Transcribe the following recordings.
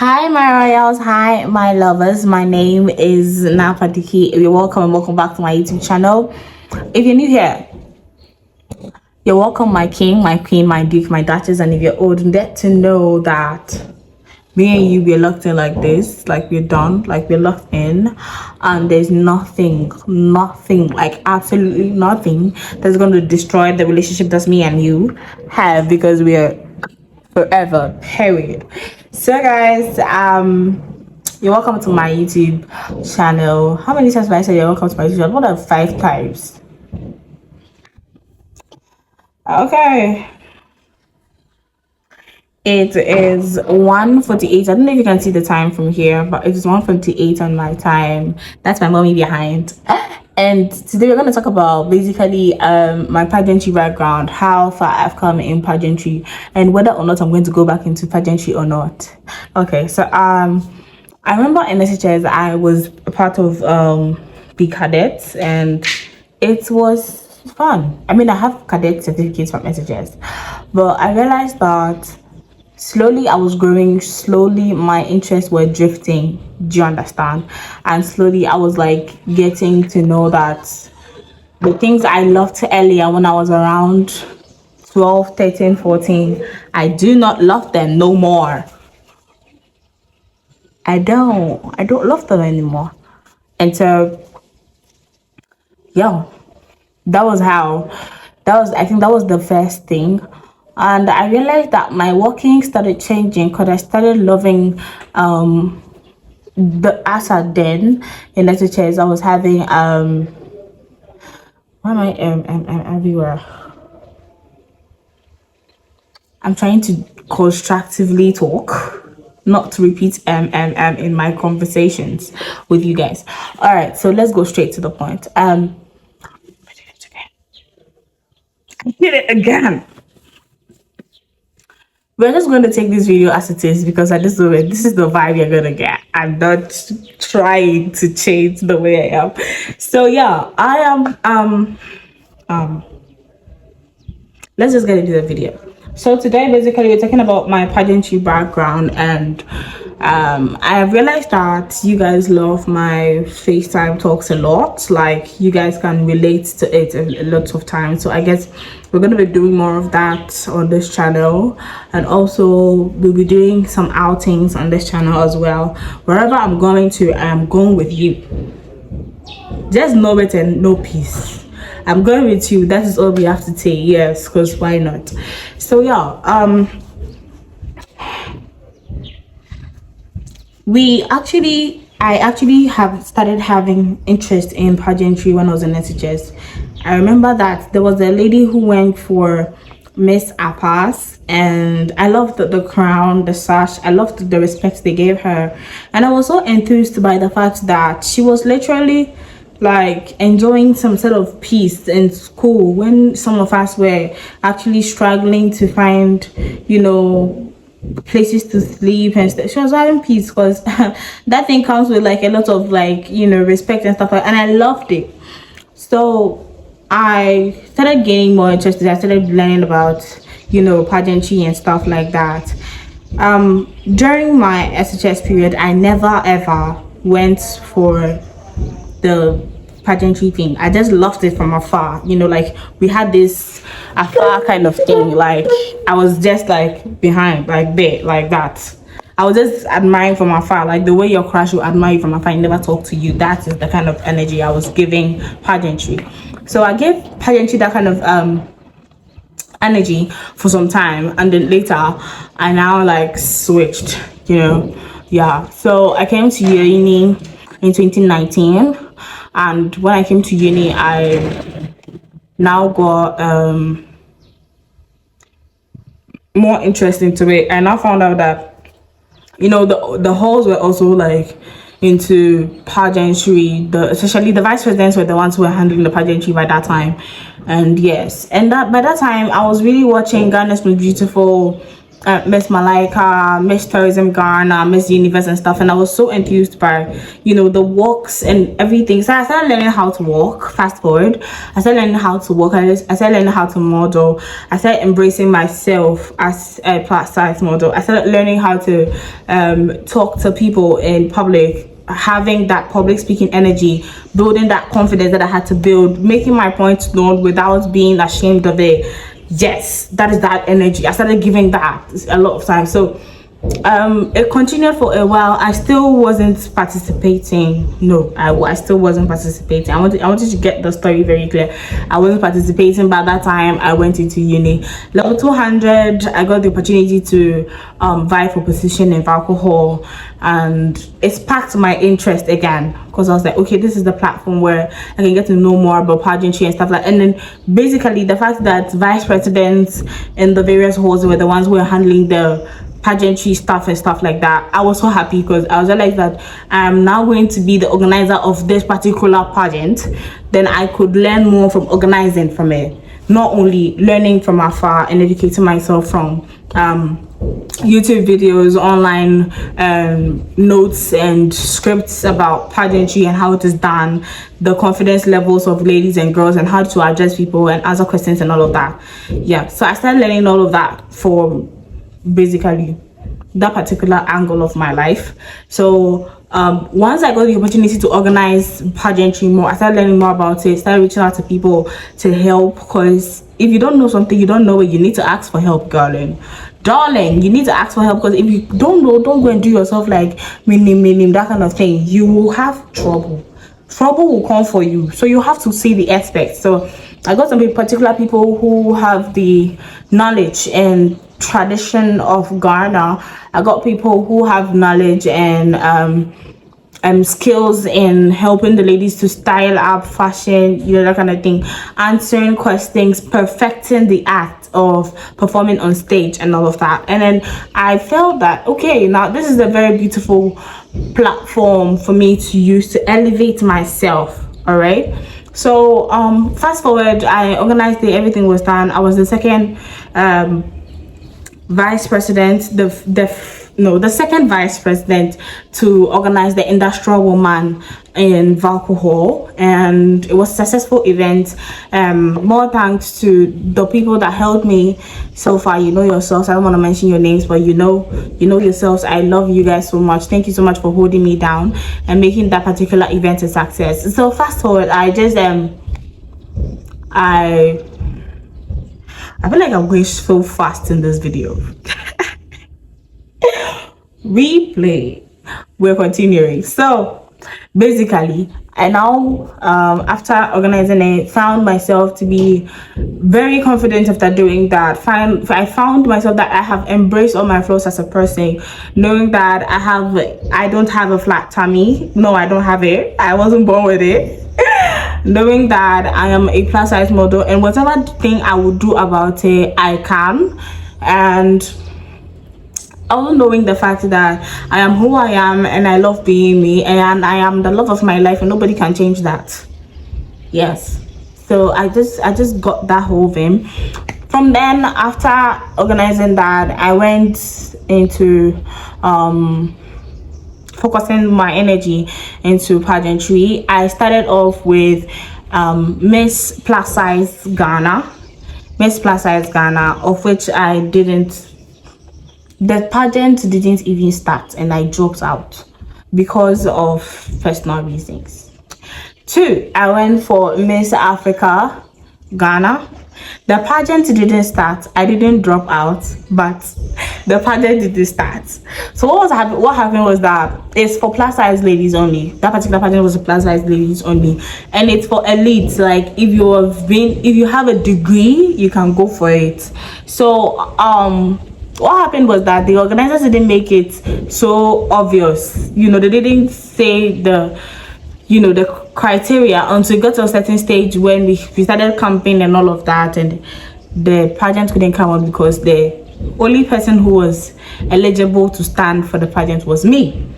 Hi, my royals. Hi, my lovers. My name is Napadiki. You're welcome and welcome back to my YouTube channel. If you're new here, you're welcome, my king, my queen, my duke, my duchess. And if you're old, get to know that me and you, we're locked in like this, like we're done, like we're locked in, and there's nothing, like absolutely nothing that's going to destroy the relationship that's me and you have, because we're forever, period. So guys, you're welcome to my YouTube channel. How many times have I said you're welcome to my YouTube channel? More than 5 times. Okay, it is 1:48. I don't know if you can see the time from here, but it is 1:48 on my time. That's my mommy behind. And today we're going to talk about basically my pageantry background, how far I've come in pageantry, and whether or not I'm going to go back into pageantry or not. Okay, so I remember in SHS I was a part of the cadets, and it was fun. I mean, I have cadet certificates from SHS, but I realized that slowly I was growing, slowly my interests were drifting. Do you understand? And slowly I was like getting to know that the things I loved earlier when I was around 12, 13, 14, I do not love them no more. I don't love them anymore. And so yeah, I think that was the first thing. And I realized that my working started changing because I started loving the ASA then in SHS. I was having why am I everywhere? I'm trying to constructively talk, not to repeat in my conversations with you guys. All right, so let's go straight to the point. I did it again. We're just going to take this video as it is, because at this moment, this is the vibe you're going to get. I'm not trying to change the way I am. So yeah, I am, let's just get into the video. So today, basically, we're talking about my pageantry background, and I have realized that you guys love my FaceTime talks a lot. Like, you guys can relate to it a lot of times. So I guess we're going to be doing more of that on this channel, and also we'll be doing some outings on this channel as well. Wherever I'm going to, I am going with you. Just know it and know peace. I'm going with you. That is all we have to say. Yes, because why not? So yeah, I actually have started having interest in pageantry when I was in SHS. I remember that there was a lady who went for Miss Apas, and I loved the crown, the sash. I loved the respect they gave her, and I was so enthused by the fact that she was literally like enjoying some sort of peace in school when some of us were actually struggling to find, places to sleep and stuff. She was having peace, because that thing comes with like a lot of respect and stuff like, and I loved it. So I started gaining more interest. I started learning about pageantry and stuff like that. During my SHS period, I never ever went for the pageantry thing. I just loved it from afar. Like, we had this afar kind of thing. Like, I was just like behind, like there, like that. I was just admiring from afar, like the way your crush will admire you from afar and never talk to you. That is the kind of energy I was giving pageantry. So I gave pageantry that kind of energy for some time, and then later I now like switched. Yeah. So I came to uni in 2019, and when I came to uni, I now got more interest into it. I now found out that the halls were also like into pageantry. Especially the vice presidents were the ones who were handling the pageantry by that time. And yes, and that by that time I was really watching Ghana's Most Beautiful, Miss Malaika, Miss Tourism Ghana, Miss Universe and stuff, and I was so enthused by, the walks and everything. So I started learning how to walk. Fast forward, I started learning how to walk. I started learning how to model. I started embracing myself as a plus size model. I started learning how to talk to people in public, having that public speaking energy, building that confidence that I had to build, making my points known without being ashamed of it. Yes, that is that energy. I started giving that a lot of times. So it continued for a while. I still wasn't participating. No, I still wasn't participating. I wanted to get the story very clear. I wasn't participating. By that time I went into uni. Level 200, I got the opportunity to vie for position in alcohol, and it sparked my interest again, because I was like, okay, this is the platform where I can get to know more about pageantry and stuff like that. And then basically the fact that vice presidents in the various halls were the ones who were handling the pageantry stuff and stuff like that, I was so happy, because I was like that I'm now going to be the organizer of this particular pageant. Then I could learn more from organizing from it, not only learning from afar and educating myself from YouTube videos, online notes and scripts about pageantry and how it is done, the confidence levels of ladies and girls, and how to address people and answer questions and all of that. Yeah, so I started learning all of that for basically that particular angle of my life. So once I got the opportunity to organize pageantry more, I started learning more about it, started reaching out to people to help, because if you don't know something, you don't know it, you need to ask for help, darling, you need to ask for help, because if you don't know, don't go and do yourself like minim, that kind of thing. You will have trouble will come for you, so you have to see the aspects. So I got some particular people who have the knowledge and tradition of Ghana. I got people who have knowledge and skills in helping the ladies to style up, fashion, that kind of thing, answering questions, perfecting the act of performing on stage and all of that. And then I felt that, okay, now this is a very beautiful platform for me to use to elevate myself. All right, so fast forward, I organized it, everything was done. I was the second vice president, the second vice president to organize the industrial woman in Valco Hall, and it was a successful event. More thanks to the people that helped me so far. You know yourselves, I don't want to mention your names, but you know yourselves. I love you guys so much. Thank you so much for holding me down and making that particular event a success. So fast forward, I just I feel like I'm going so fast in this video. Replay. We're continuing. So basically, I now after organizing it, found myself to be very confident after doing that. I found myself that I have embraced all my flaws as a person, knowing that I don't have a flat tummy. No, I don't have it. I wasn't born with it. Knowing that I am a plus size model, and whatever thing I would do about it, I can. And also knowing the fact that I am who I am and I love being me, and I am the love of my life, and nobody can change that. Yes, so I just got that whole thing. From then, after organizing that, I went into focusing my energy into pageantry. I started off with Miss Plus Size Ghana, of which the pageant didn't even start, and I dropped out because of personal reasons. 2, I went for Miss Africa Ghana. The pageant didn't start. I didn't drop out, but the pageant didn't start. So what happened was that it's for plus size ladies only. That particular pageant was for plus size ladies only, and it's for elites. Like if you have a degree, you can go for it. So what happened was that the organizers didn't make it so obvious. They didn't say the criteria until we got to a certain stage when we started camping and all of that, and the pageant couldn't come on because the only person who was eligible to stand for the pageant was me.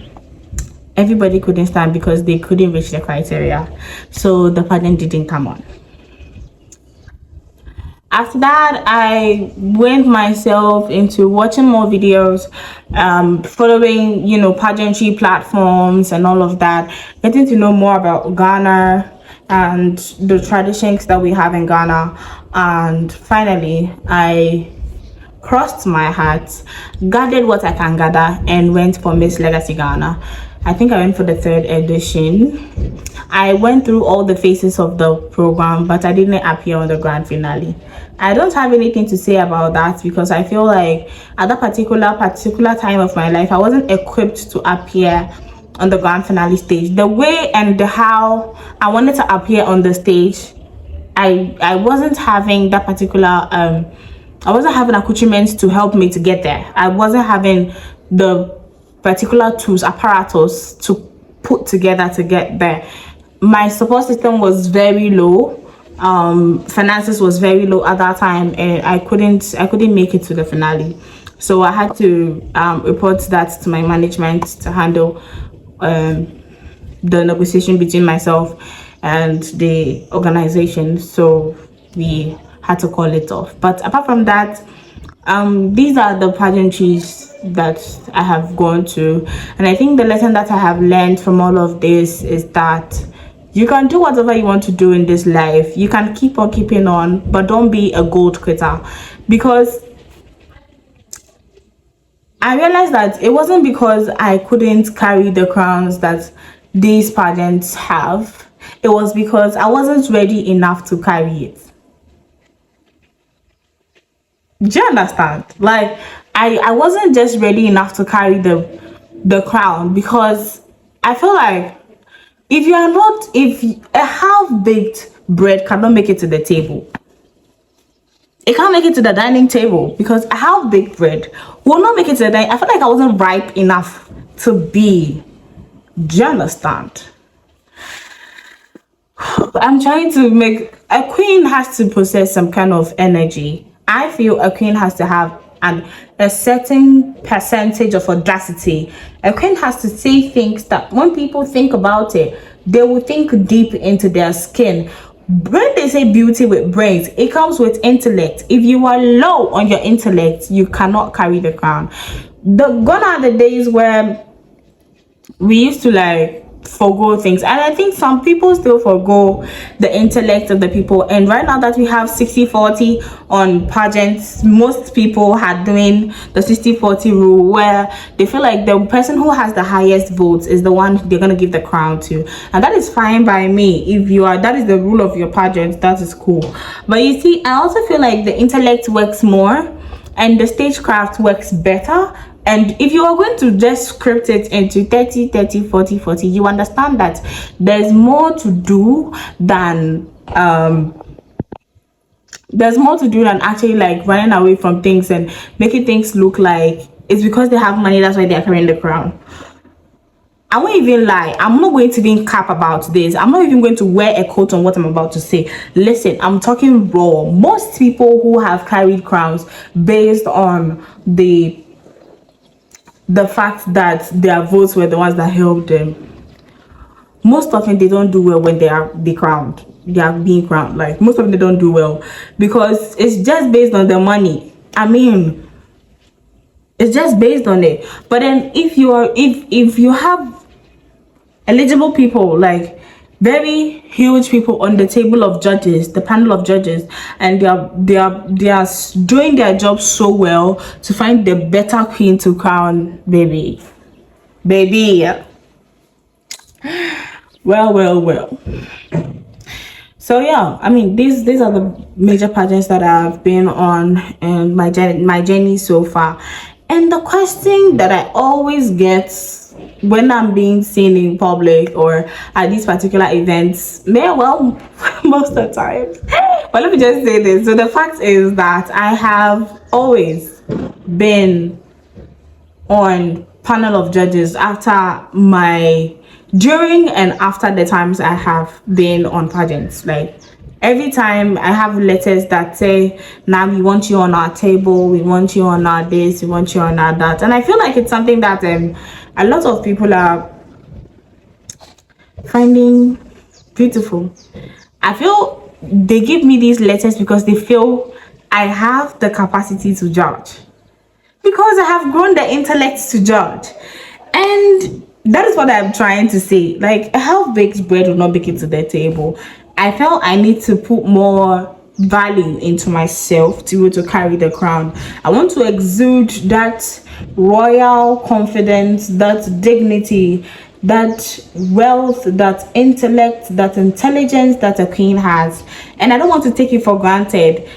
Everybody couldn't stand because they couldn't reach the criteria, so the pageant didn't come on. After that, I went myself into watching more videos, following, pageantry platforms and all of that, getting to know more about Ghana and the traditions that we have in Ghana. And finally, I crossed my heart, gathered what I can gather, and went for Miss Legacy Ghana. I think I went for the third edition. I went through all the phases of the program, but I didn't appear on the grand finale. I don't have anything to say about that because I feel like at that particular time of my life, I wasn't equipped to appear on the grand finale stage. The way and the how I wanted to appear on the stage, I wasn't having that particular I wasn't having accoutrements to help me to get there. I wasn't having the particular tools, apparatus to put together to get there. My support system was very low. Finances was very low at that time, and I couldn't make it to the finale. So I had to report that to my management to handle the negotiation between myself and the organization. So we had to call it off. But apart from that, these are the pageantries that I have gone to, and I think the lesson that I have learned from all of this is that you can do whatever you want to do in this life. You can keep on keeping on, but don't be a gold quitter. Because I realized that it wasn't because I couldn't carry the crowns that these pageants have. It was because I wasn't ready enough to carry it. Do you understand? Like, I wasn't just ready enough to carry the crown, because I feel like if a half-baked bread cannot make it to the table, it can't make it to the dining table, because a half-baked bread will not make it to the dining. I felt like I wasn't ripe enough to be. Do you understand? I'm trying to make a queen has to possess some kind of energy. I feel a queen has to have a certain percentage of audacity. A queen has to say things that when people think about it, they will think deep into their skin. When they say beauty with brains, it comes with intellect. If you are low on your intellect, you cannot carry the crown. Gone are the days where we used to like forgo things, and I think some people still forgo the intellect of the people. And right now that we have 60-40 on pageants, most people are doing the 60-40 rule, where they feel like the person who has the highest votes is the one they're going to give the crown to, and that is fine by me. If you are, that is the rule of your pageant, that is cool. But you see, I also feel like the intellect works more and the stagecraft works better. And if you are going to just script it into 30-30, 40-40, you understand that there's more to do than actually like running away from things and making things look like it's because they have money, that's why they are carrying the crown. I won't even lie. I'm not going to even cap about this. I'm not even going to wear a coat on what I'm about to say. Listen, I'm talking raw. Most people who have carried crowns based on the fact that their votes were the ones that helped them, most often they don't do well when they are being crowned. Like, most of them, they don't do well because it's just based on the money. I mean, it's just based on it. But then if you have eligible people, like very huge people on the table of judges, the panel of judges, and they are doing their job so well to find the better queen to crown, baby. Well. So yeah, I mean, these are the major pageants that I've been on and my journey so far. And the question that I always get when I'm being seen in public or at these particular events, most of the time, but let me just say this. So the fact is that I have always been on panel of judges during and after the times I have been on pageants. Like, every time I have letters that say, now we want you on our table, we want you on our this, we want you on our that. And I feel like it's something that a lot of people are finding beautiful. I feel they give me these letters because they feel I have the capacity to judge, because I have grown the intellect to judge. And that is what I'm trying to say. Like, a half-baked bread will not make it to the table. I felt I need to put more value into myself to be able to carry the crown. I want to exude that royal confidence, that dignity, that wealth, that intellect, that intelligence that a queen has. And I don't want to take it for granted.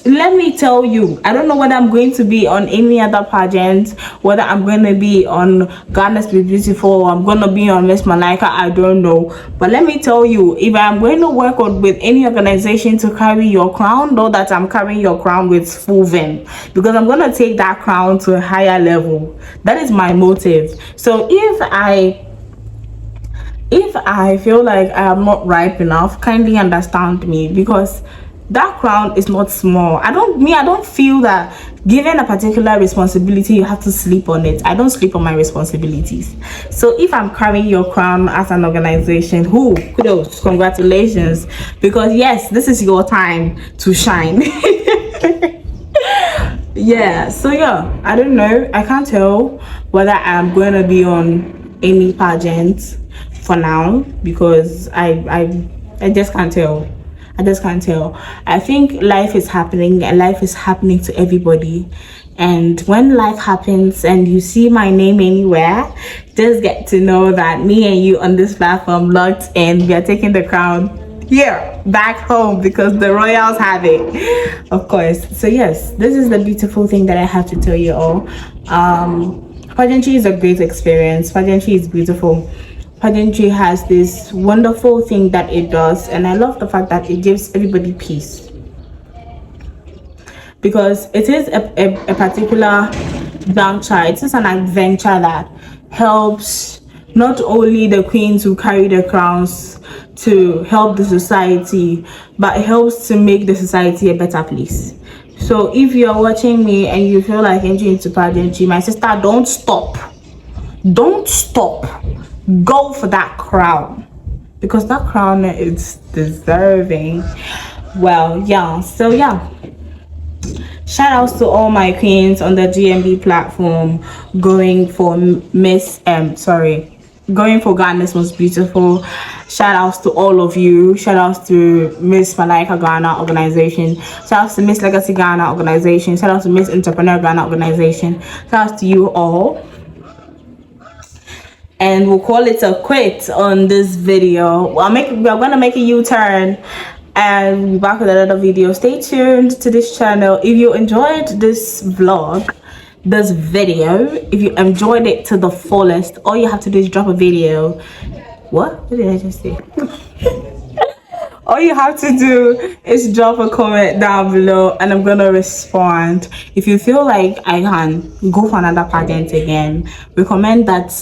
Let me tell you, I don't know whether I'm going to be on any other pageant, whether I'm going to be on Ghana's Be Beautiful, or I'm going to be on Miss Malaika, I don't know. But let me tell you, if I'm going to work on with any organization to carry your crown, know that I'm carrying your crown with full vim, because I'm going to take that crown to a higher level. That is my motive. So if I feel like I am not ripe enough, kindly understand me, because that crown is not small. I don't feel that given a particular responsibility you have to sleep on it. I don't sleep on my responsibilities. So if I'm carrying your crown as an organization, kudos, congratulations, because yes, this is your time to shine. Yeah, so yeah, I don't know, I can't tell whether I'm going to be on any pageant for now, because I just can't tell. I think life is happening, and life is happening to everybody. And when life happens and you see my name anywhere, just get to know that me and you on this platform locked in, we are taking the crown here back home, because the royals have it, of course. So yes, this is the beautiful thing that I have to tell you all. Pageantry is a great experience. Pageantry is beautiful. Pageantry has this wonderful thing that it does, and I love the fact that it gives everybody peace, because it is a particular venture. It is an adventure that helps not only the queens who carry the crowns to help the society, but it helps to make the society a better place. So if you're watching me and you feel like entering into pageantry, my sister, don't stop. Go for that crown, because that crown is deserving. Well, yeah, so yeah, shout outs to all my queens on the GMB platform going for going for Ghana's Most Beautiful. Shout outs to all of you. Shout outs to Miss Malaika Ghana organization. Shout outs to Miss Legacy Ghana organization. Shout outs to Miss Entrepreneur Ghana organization. Shout outs to you all. And we'll call it a quit on this video. We are gonna make a U-turn and we'll be back with another video. Stay tuned to this channel. If you enjoyed this vlog, this video, if you enjoyed it to the fullest, all you have to do is drop a video. What did I just say? All you have to do is drop a comment down below and I'm gonna respond. If you feel like I can go for another pageant again, recommend that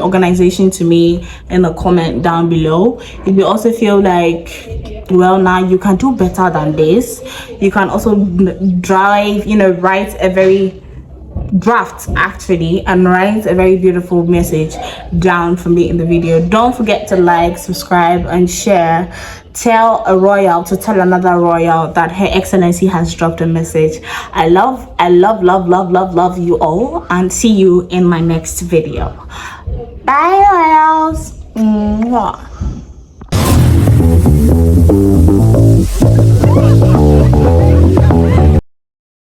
organization to me in the comment down below. If you also feel like, well, now you can do better than this, you can also write a very draft and write a very beautiful message down for me in the video. Don't forget to like, subscribe and share. Tell a royal to tell another royal that Her Excellency has dropped a message. I love you all, and see you in my next video. Bye, royals. Mwah.